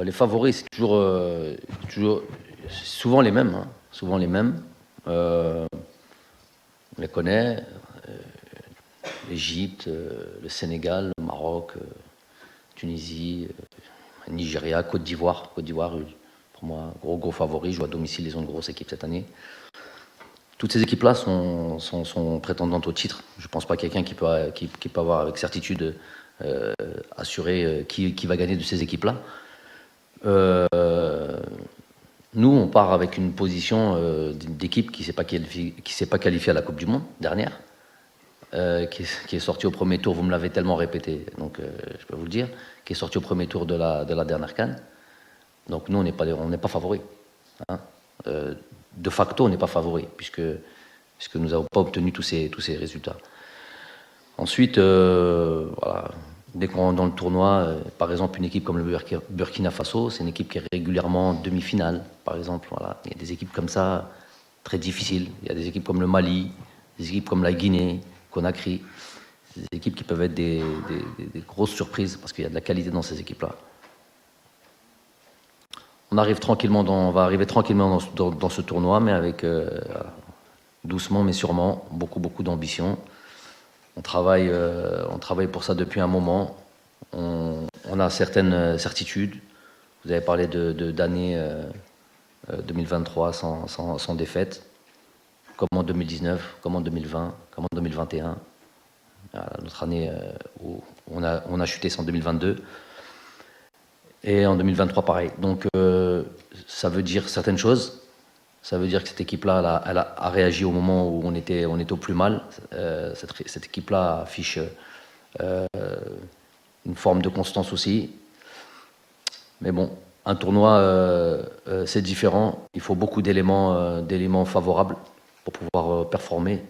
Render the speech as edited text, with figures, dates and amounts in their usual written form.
Les favoris, c'est souvent les mêmes. Hein, souvent les mêmes. On les connaît. L'Égypte, le Sénégal, le Maroc, Tunisie, Nigeria, Côte d'Ivoire. Côte d'Ivoire, pour moi, gros favori. Joue à domicile, ils ont une grosse équipe cette année. Toutes ces équipes-là sont prétendantes au titre. Je ne pense pas quelqu'un qui peut avoir avec certitude assuré qui va gagner de ces équipes-là. Nous, on part avec une position d'équipe qui ne s'est pas qualifiée à la Coupe du Monde dernière, qui est sortie au premier tour, vous me l'avez tellement répété, donc je peux vous le dire, qui est sortie au premier tour de la dernière CAN. Donc nous, on n'est pas favoris. Hein. De facto, on n'est pas favoris, puisque nous n'avons pas obtenu tous ces résultats. Ensuite, voilà, dès qu'on rentre dans le tournoi, par exemple, une équipe comme le Burkina Faso, c'est une équipe qui est régulièrement en demi-finale, par exemple. Voilà. Il y a des équipes comme ça, très difficiles. Il y a des équipes comme le Mali, des équipes comme la Guinée, Conakry. C'est des équipes qui peuvent être des grosses surprises, parce qu'il y a de la qualité dans ces équipes-là. On va arriver tranquillement dans ce tournoi, mais avec doucement mais sûrement, beaucoup d'ambition. On travaille pour ça depuis un moment. On a certaines certitudes. Vous avez parlé d'année 2023 sans défaite, comme en 2019, comme en 2020, comme en 2021. Notre année où on a chuté, c'est en 2022. Et en 2023, pareil. Donc, ça veut dire certaines choses. Ça veut dire que cette équipe-là, elle a réagi au moment où on était au plus mal. Cette équipe-là affiche une forme de constance aussi. Mais bon, un tournoi, c'est différent. Il faut beaucoup d'éléments favorables pour pouvoir performer.